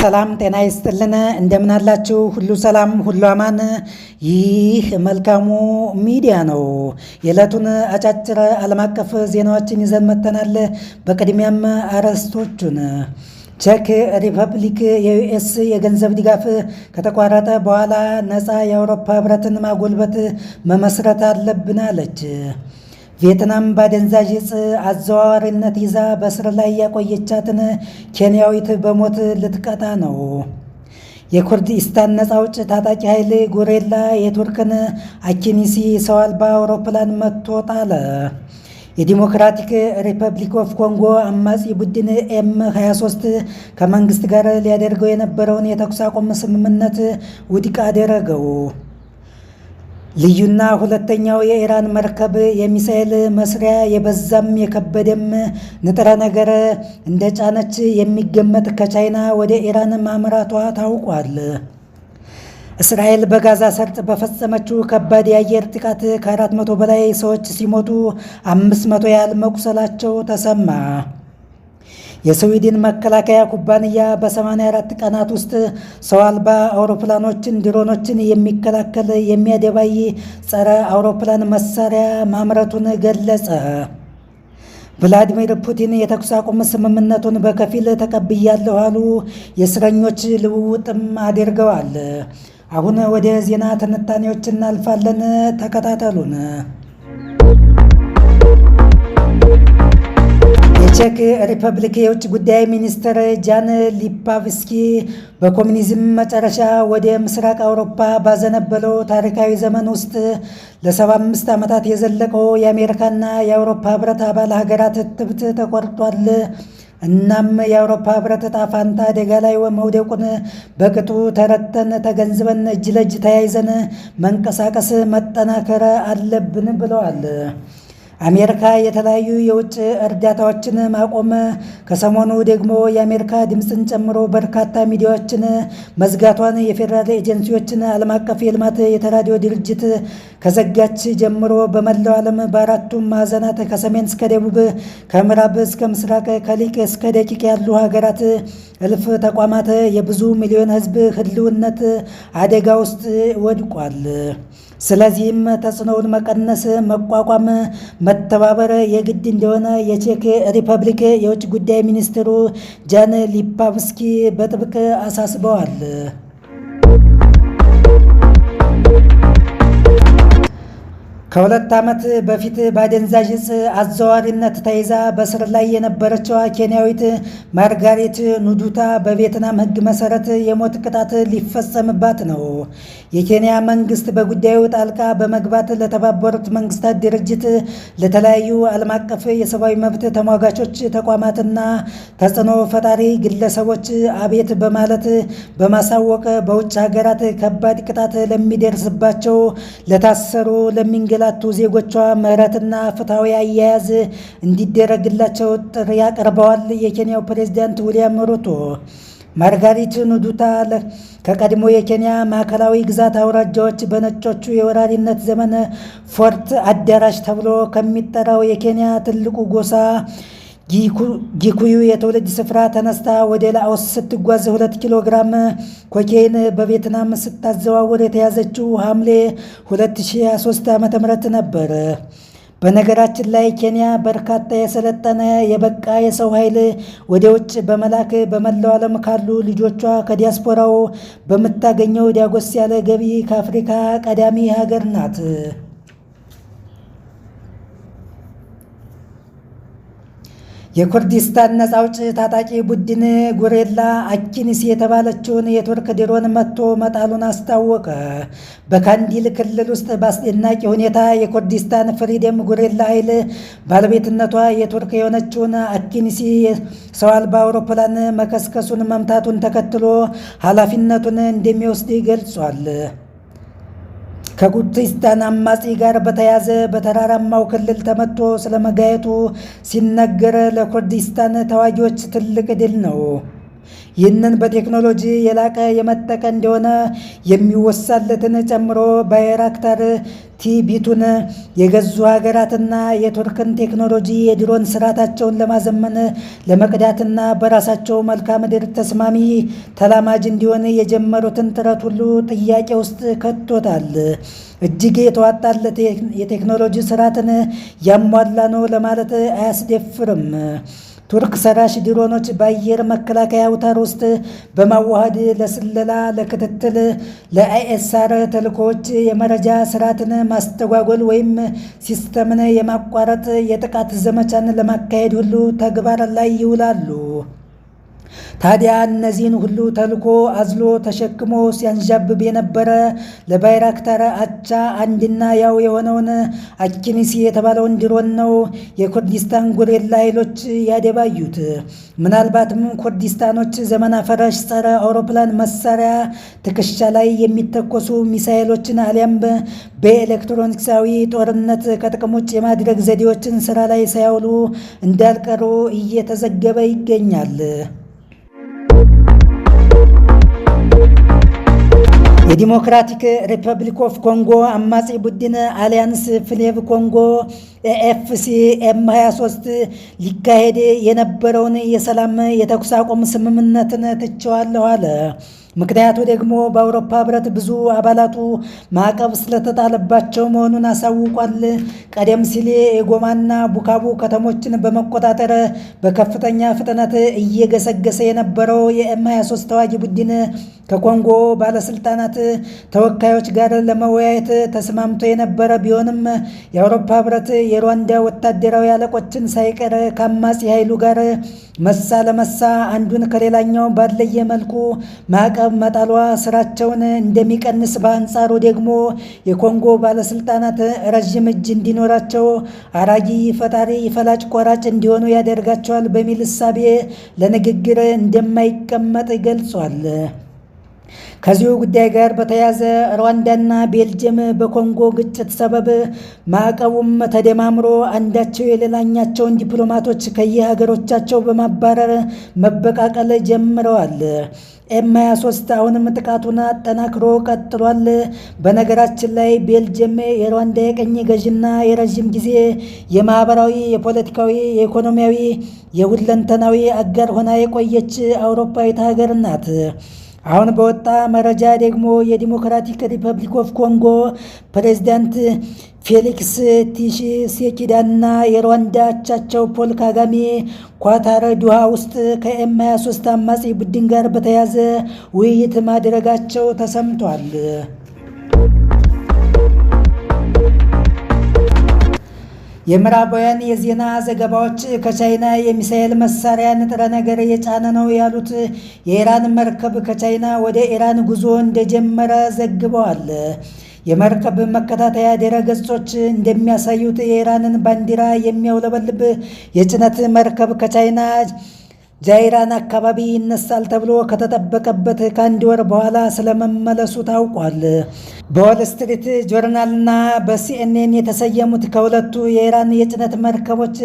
ሰላም ጤና ይስጥልን። እንደምን አላችሁ? ሁሉ ሰላም፣ ሁሉ አማን። ይህ መልካሙ ሚዲያ ነው። የዕለቱን አጫጭር ዓለም አቀፍ ዜናዎችን ይዘን መጥተናል። በቅድሚያም አርዕስቶቹን። ቼክ ሪፐብሊክ የዩኤስ የገንዘብ ድጋፍ ከተቋረጠ በኋላ ነፃ የአውሮፓ ህብረትን ማጎልበት መመስረት አለብን አለች። ቪየትናም በአደንዛዥ ዕፅ አዘዋዋሪነት ይዛ በእስር ላይ ያቆየቻትን ኬንያዊት በሞት ልትቀጣ ነው። የኩርዲስታን ነፃ አውጪ ታጣቂ ኃይል ጉሬላ የቱርክን አኪኒሲ ሰው አልባ አውሮፕላን መትቶ ጣለ። የዲሞክራቲክ ሪፐብሊክ ኦፍ ኮንጎ አማጺ ቡድን ኤም23 ከመንግስት ጋር ሊያደርገው የነበረውን የተኩስ አቁም ስምምነት ውድቅ አደረገው። ልዩና ሁለተኛው የኢራን መርከብ የሚሳኤል መስሪያ የበዛም የከበደም ንጥረ ነገር እንደጫነች የሚገመት ከቻይና ወደ ኢራን ማምራቷ ታውቋል። እስራኤል በጋዛ ሰርጥ በፈጸመችው ከባድ የአየር ጥቃት ከ400 በላይ ሰዎች ሲሞቱ 500 ያህል መቁሰላቸው ተሰማ። የስዊድን መከላከያ ኩባንያ በ84 ቀናት ውስጥ ሰው አልባ አውሮፕላኖችን፣ ድሮኖችን የሚከላከል የሚያደባይ ጸረ አውሮፕላን መሳሪያ ማምረቱን ገለጸ። ቭላዲሚር ፑቲን የተኩስ አቁም ስምምነቱን በከፊል ተቀብያለሁ አሉ። የእስረኞች ልውውጥም አድርገዋል። አሁን ወደ ዜና ትንታኔዎች እናልፋለን። ተከታተሉን። የቼክ ሪፐብሊክ የውጭ ጉዳይ ሚኒስትር ጃን ሊፓቭስኪ በኮሚኒዝም መጨረሻ ወደ ምስራቅ አውሮፓ ባዘነበለው ታሪካዊ ዘመን ውስጥ ለ75 ዓመታት የዘለቀው የአሜሪካና የአውሮፓ ህብረት አባል ሀገራት እትብት ተቆርጧል። እናም የአውሮፓ ህብረት ዕጣ ፈንታ አደጋ ላይ መውደቁን በቅጡ ተረድተን ተገንዝበን እጅ ለእጅ ተያይዘን መንቀሳቀስ መጠናከር አለብን ብለዋል። አሜሪካ የተለያዩ የውጭ እርዳታዎችን ማቆም፣ ከሰሞኑ ደግሞ የአሜሪካ ድምፅን ጨምሮ በርካታ ሚዲያዎችን መዝጋቷን፣ የፌዴራል ኤጀንሲዎችን፣ ዓለም አቀፍ የልማት የተራድኦ ድርጅት ከዘጋች ጀምሮ በመላው ዓለም በአራቱም ማዕዘናት ከሰሜን እስከ ደቡብ፣ ከምዕራብ እስከ ምስራቅ፣ ከሊቅ እስከ ደቂቅ ያሉ ሀገራት እልፍ ተቋማት የብዙ ሚሊዮን ህዝብ ህልውነት አደጋ ውስጥ ወድቋል። ስለዚህም ተጽዕኖውን መቀነስ፣ መቋቋም፣ መተባበር የግድ እንደሆነ የቼክ ሪፐብሊክ የውጭ ጉዳይ ሚኒስትሩ ጃን ሊፓቭስኪ በጥብቅ አሳስበዋል። ከ2 ዓመት በፊት በአደንዛዥ ዕፅ አዘዋዋሪነት ተይዛ በእስር ላይ የነበረችዋ ኬንያዊት ማርጋሬት ኑዱታ በቪየትናም ሕግ መሰረት የሞት ቅጣት ሊፈጸምባት ነው። የኬንያ መንግስት በጉዳዩ ጣልቃ በመግባት ለተባበሩት መንግስታት ድርጅት፣ ለተለያዩ ዓለም አቀፍ የሰብአዊ መብት ተሟጋቾች ተቋማትና ተጽዕኖ ፈጣሪ ግለሰቦች አቤት በማለት በማሳወቅ በውጭ ሀገራት ከባድ ቅጣት ለሚደርስባቸው፣ ለታሰሩ፣ ለሚንገላቱ ዜጎቿ ምህረትና ፍትሐዊ አያያዝ እንዲደረግላቸው ጥሪ ያቀርበዋል። የኬንያው ፕሬዝዳንት ዊልያም ሩቶ ማርጋሪት ኑዱታ ከቀድሞ የኬንያ ማዕከላዊ ግዛት አውራጃዎች በነጮቹ የወራሪነት ዘመን ፎርት አዳራሽ ተብሎ ከሚጠራው የኬንያ ትልቁ ጎሳ ጊኩዩ የትውልድ ስፍራ ተነስታ ወደ ላኦስ ስትጓዝ 2 ኪሎ ግራም ኮኬይን በቪየትናም ስታዘዋውር የተያዘችው ሐምሌ 2023 ዓ.ም ነበር። በነገራችን ላይ ኬንያ በርካታ የሰለጠነ የበቃ የሰው ኃይል ወደ ውጭ በመላክ በመላው ዓለም ካሉ ልጆቿ ከዲያስፖራው በምታገኘው ዳጎስ ያለ ገቢ ከአፍሪካ ቀዳሚ ሀገር ናት። የኩርዲስታን ነፃ አውጪ ታጣቂ ቡድን ጉሬላ አኪኒሲ የተባለችውን የቱርክ ድሮን መትቶ መጣሉን አስታወቀ። በካንዲል ክልል ውስጥ በአስደናቂ ሁኔታ የኩርዲስታን ፍሪደም ጉሬላ ኃይል ባለቤትነቷ የቱርክ የሆነችውን አኪኒሲ ሰው አልባ አውሮፕላን መከስከሱን መምታቱን ተከትሎ ኃላፊነቱን እንደሚወስድ ገልጿል። ከኩርዲስታን አማጺ ጋር በተያያዘ በተራራማው ክልል ተመቶ ስለመጋየቱ ሲነገር ለኩርዲስታን ተዋጊዎች ትልቅ ድል ነው። ይህንን በቴክኖሎጂ የላቀ የመጠቀ እንደሆነ የሚወሳለትን ጨምሮ ባይራክታር ቲቢቱን የገዙ ሀገራትና የቱርክን ቴክኖሎጂ የድሮን ስርዓታቸውን ለማዘመን ለመቅዳትና በራሳቸው መልክዓ ምድር ተስማሚ ተላማጅ እንዲሆን የጀመሩትን ጥረት ሁሉ ጥያቄ ውስጥ ከቶታል። እጅግ የተዋጣለት የቴክኖሎጂ ስርዓትን ያሟላ ነው ለማለት አያስደፍርም። ቱርክ ሰራሽ ድሮኖች በአየር መከላከያ አውታር ውስጥ በማዋሃድ ለስለላ፣ ለክትትል፣ ለአይኤስአር ተልእኮዎች የመረጃ ስርዓትን ማስተጓጎል ወይም ሲስተምን የማቋረጥ የጥቃት ዘመቻን ለማካሄድ ሁሉ ተግባር ላይ ይውላሉ። ታዲያ እነዚህን ሁሉ ተልዕኮ አዝሎ ተሸክሞ ሲያንዣብብ የነበረ ለባይራክታር አቻ አንድና ያው የሆነውን አኪኒሲ የተባለውን ድሮን ነው የኩርዲስታን ጉሬላ ኃይሎች ያደባዩት። ምናልባትም ኩርዲስታኖች ዘመን አፈራሽ ጸረ አውሮፕላን መሳሪያ ትከሻ ላይ የሚተኮሱ ሚሳኤሎችን አሊያም በኤሌክትሮኒክሳዊ ጦርነት ከጥቅም ውጭ የማድረግ ዘዴዎችን ስራ ላይ ሳያውሉ እንዳልቀሩ እየተዘገበ ይገኛል። የዲሞክራቲክ ሪፐብሊክ ኦፍ ኮንጎ አማጺ ቡድን አሊያንስ ፍሌቭ ኮንጎ ኤኤፍሲ ኤም23 ሊካሄድ የነበረውን የሰላም የተኩስ አቁም ስምምነትን ትቼዋለሁ አለ። ምክንያቱ ደግሞ በአውሮፓ ህብረት ብዙ አባላቱ ማዕቀብ ስለተጣለባቸው መሆኑን አሳውቋል። ቀደም ሲል የጎማና ቡካቡ ከተሞችን በመቆጣጠር በከፍተኛ ፍጥነት እየገሰገሰ የነበረው የኤም23 ተዋጊ ቡድን ከኮንጎ ባለስልጣናት ተወካዮች ጋር ለመወያየት ተስማምቶ የነበረ ቢሆንም የአውሮፓ ህብረት የሩዋንዳ ወታደራዊ አለቆችን ሳይቀር ከአማጺ ኃይሉ ጋር መሳ ለመሳ አንዱን ከሌላኛው ባለየ መልኩ ማዕቀብ መጣሏ ስራቸውን እንደሚቀንስ፣ በአንጻሩ ደግሞ የኮንጎ ባለስልጣናት ረዥም እጅ እንዲኖራቸው አራጊ ፈጣሪ ፈላጭ ቆራጭ እንዲሆኑ ያደርጋቸዋል በሚል እሳቤ ለንግግር እንደማይቀመጥ ገልጿል። ከዚሁ ጉዳይ ጋር በተያያዘ ሩዋንዳና ቤልጅየም በኮንጎ ግጭት ሰበብ ማዕቀቡም ተደማምሮ አንዳቸው የሌላኛቸውን ዲፕሎማቶች ከየሀገሮቻቸው በማባረር መበቃቀል ጀምረዋል። ኤም23 አሁንም ጥቃቱን አጠናክሮ ቀጥሏል። በነገራችን ላይ ቤልጅየም የሩዋንዳ የቀኝ ገዥና የረዥም ጊዜ የማህበራዊ፣ የፖለቲካዊ፣ የኢኮኖሚያዊ፣ የሁለንተናዊ አጋር ሆና የቆየች አውሮፓዊት ሀገር ናት። አሁን በወጣ መረጃ ደግሞ የዲሞክራቲክ ሪፐብሊክ ኦፍ ኮንጎ ፕሬዝዳንት ፌሊክስ ቲሺሴኪዳና የሩዋንዳ አቻቸው ፖል ካጋሜ ኳታር ዱሃ ውስጥ ከኤም23 አማጺ ቡድን ጋር በተያያዘ ውይይት ማድረጋቸው ተሰምቷል። የምዕራባውያን የዜና ዘገባዎች ከቻይና የሚሳኤል መሳሪያ ንጥረ ነገር የጫነ ነው ያሉት የኢራን መርከብ ከቻይና ወደ ኢራን ጉዞ እንደጀመረ ዘግበዋል። የመርከብ መከታተያ ድረ-ገጾች እንደሚያሳዩት የኢራንን ባንዲራ የሚያውለበልብ የጭነት መርከብ ከቻይና ጃይራን አካባቢ ይነሳል ተብሎ ከተጠበቀበት ከአንድ ወር በኋላ ስለመመለሱ ታውቋል። በዎል ስትሪት ጆርናልና በሲኤንኤን የተሰየሙት ከሁለቱ የኢራን የጭነት መርከቦች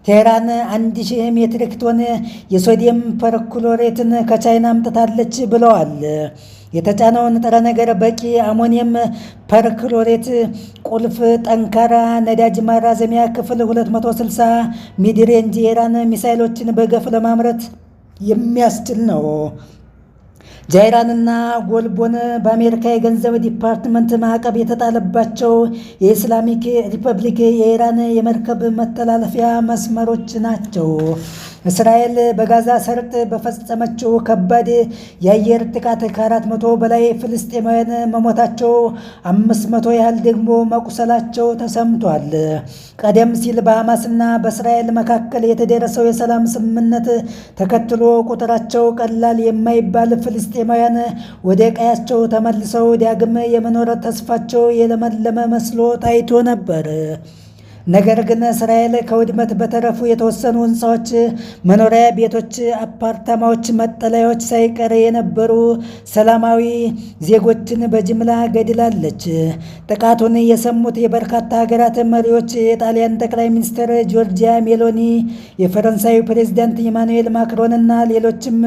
ቴህራን 1000 ሜትሪክ ቶን የሶዲየም ፐርክሎሬትን ከቻይና አምጥታለች ብለዋል። የተጫነው ንጥረ ነገር በቂ አሞኒየም ፐርክሎሬት፣ ቁልፍ ጠንካራ ነዳጅ ማራዘሚያ ክፍል፣ 260 ሚድሬንጅ የኢራን ሚሳይሎችን በገፍ ለማምረት የሚያስችል ነው። ጃይራንና ጎልቦን በአሜሪካ የገንዘብ ዲፓርትመንት ማዕቀብ የተጣለባቸው የኢስላሚክ ሪፐብሊክ የኢራን የመርከብ መተላለፊያ መስመሮች ናቸው። እስራኤል በጋዛ ሰርጥ በፈጸመችው ከባድ የአየር ጥቃት ከ400 በላይ ፍልስጤማውያን መሞታቸው 500 ያህል ደግሞ መቁሰላቸው ተሰምቷል። ቀደም ሲል በሐማስና በእስራኤል መካከል የተደረሰው የሰላም ስምምነት ተከትሎ ቁጥራቸው ቀላል የማይባል ፍልስጤማውያን ወደ ቀያቸው ተመልሰው ዳግም የመኖር ተስፋቸው የለመለመ መስሎ ታይቶ ነበር። ነገር ግን እስራኤል ከውድመት በተረፉ የተወሰኑ ሕንፃዎች፣ መኖሪያ ቤቶች፣ አፓርታማዎች፣ መጠለያዎች ሳይቀር የነበሩ ሰላማዊ ዜጎችን በጅምላ ገድላለች። ጥቃቱን የሰሙት የበርካታ ሀገራት መሪዎች የጣሊያን ጠቅላይ ሚኒስትር ጆርጂያ ሜሎኒ፣ የፈረንሳዩ ፕሬዝዳንት ኢማኑኤል ማክሮን እና ሌሎችም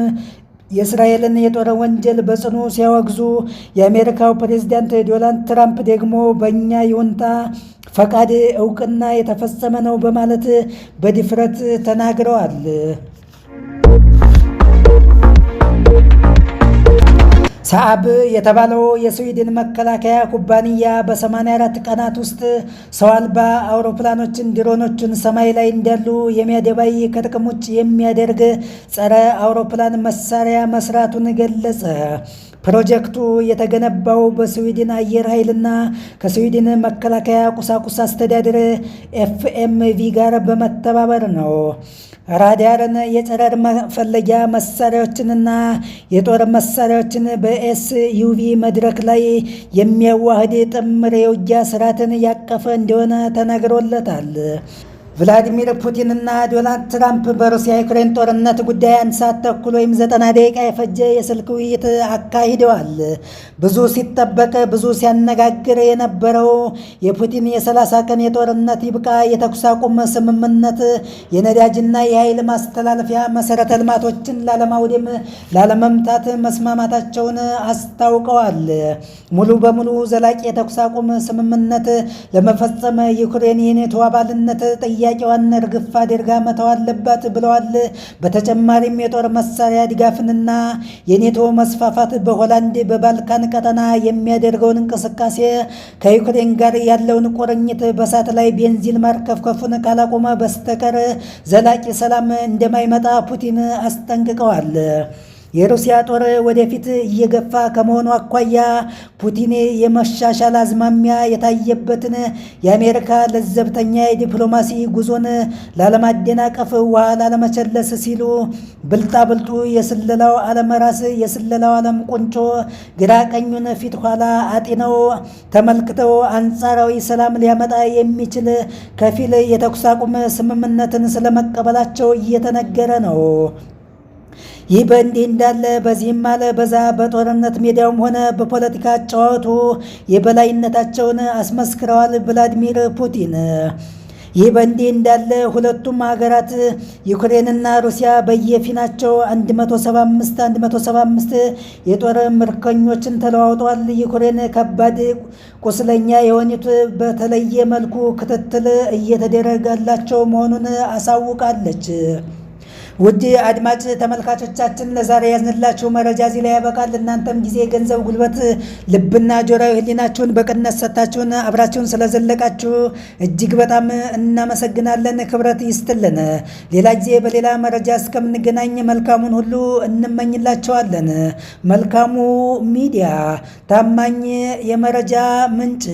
የእስራኤልን የጦር ወንጀል በጽኑ ሲያወግዙ፣ የአሜሪካው ፕሬዝዳንት ዶናልድ ትራምፕ ደግሞ በእኛ ይሁንታ ፈቃድ እውቅና የተፈጸመ ነው በማለት በድፍረት ተናግረዋል። ሳአብ የተባለው የስዊድን መከላከያ ኩባንያ በ84 ቀናት ውስጥ ሰው አልባ አውሮፕላኖችን ድሮኖችን ሰማይ ላይ እንዳሉ የሚያደባይ ከጥቅም ውጭ የሚያደርግ ጸረ አውሮፕላን መሳሪያ መስራቱን ገለጸ። ፕሮጀክቱ የተገነባው በስዊድን አየር ኃይልና ከስዊድን መከላከያ ቁሳቁስ አስተዳደር ኤፍኤምቪ ጋር በመተባበር ነው። ራዳርን፣ የጨረር መፈለጊያ መሳሪያዎችንና የጦር መሳሪያዎችን በኤስዩቪ መድረክ ላይ የሚያዋህድ ጥምር የውጊያ ስርዓትን ያቀፈ እንደሆነ ተነግሮለታል። ቭላዲሚር ፑቲንና ዶናልድ ትራምፕ በሩሲያ ዩክሬን ጦርነት ጉዳይ 1 ሰዓት ተኩል ወይም 90 ደቂቃ የፈጀ የስልክ ውይይት አካሂደዋል። ብዙ ሲጠበቅ ብዙ ሲያነጋግር የነበረው የፑቲን የ30 ቀን የጦርነት ይብቃ የተኩስ አቁም ስምምነት የነዳጅና የኃይል ማስተላለፊያ መሰረተ ልማቶችን ላለማውደም፣ ላለመምታት መስማማታቸውን አስታውቀዋል። ሙሉ በሙሉ ዘላቂ የተኩስ አቁም ስምምነት ለመፈጸም ዩክሬን የኔቶ አባልነት ጥያቄዋን እርግፍ አድርጋ መተው አለባት ብለዋል። በተጨማሪም የጦር መሳሪያ ድጋፍንና የኔቶ መስፋፋት በሆላንድ በባልካን ቀጠና የሚያደርገውን እንቅስቃሴ ከዩክሬን ጋር ያለውን ቁርኝት በሳት ላይ ቤንዚን ማርከፍከፉን ካላቆመ በስተቀር ዘላቂ ሰላም እንደማይመጣ ፑቲን አስጠንቅቀዋል። የሩሲያ ጦር ወደፊት እየገፋ ከመሆኑ አኳያ ፑቲን የመሻሻል አዝማሚያ የታየበትን የአሜሪካ ለዘብተኛ የዲፕሎማሲ ጉዞን ላለማደናቀፍ፣ ውሃ ላለመቸለስ ሲሉ ብልጣብልጡ የስለላው ዓለም ራስ፣ የስለላው ዓለም ቁንጮ ግራ ቀኙን ፊት ኋላ አጢነው ተመልክተው አንጻራዊ ሰላም ሊያመጣ የሚችል ከፊል የተኩስ አቁም ስምምነትን ስለመቀበላቸው እየተነገረ ነው። ይህ በእንዲህ እንዳለ በዚህም አለ በዛ በጦርነት ሜዳውም ሆነ በፖለቲካ አጨዋወቱ የበላይነታቸውን አስመስክረዋል ቭላዲሚር ፑቲን። ይህ በእንዲህ እንዳለ ሁለቱም ሀገራት ዩክሬንና ሩሲያ በየፊናቸው 175 የጦር ምርኮኞችን ተለዋውጠዋል። ዩክሬን ከባድ ቁስለኛ የሆኑት በተለየ መልኩ ክትትል እየተደረገላቸው መሆኑን አሳውቃለች። ውድ አድማጭ ተመልካቾቻችን ለዛሬ ያዝንላችሁ መረጃ እዚህ ላይ ያበቃል። እናንተም ጊዜ፣ ገንዘብ፣ ጉልበት፣ ልብና ጆሮዊ ሕሊናችሁን በቅንነት ሰጥታችሁን አብራችሁን ስለዘለቃችሁ እጅግ በጣም እናመሰግናለን። ክብረት ይስጥልን። ሌላ ጊዜ በሌላ መረጃ እስከምንገናኝ መልካሙን ሁሉ እንመኝላችኋለን። መልካሙ ሚዲያ ታማኝ የመረጃ ምንጭ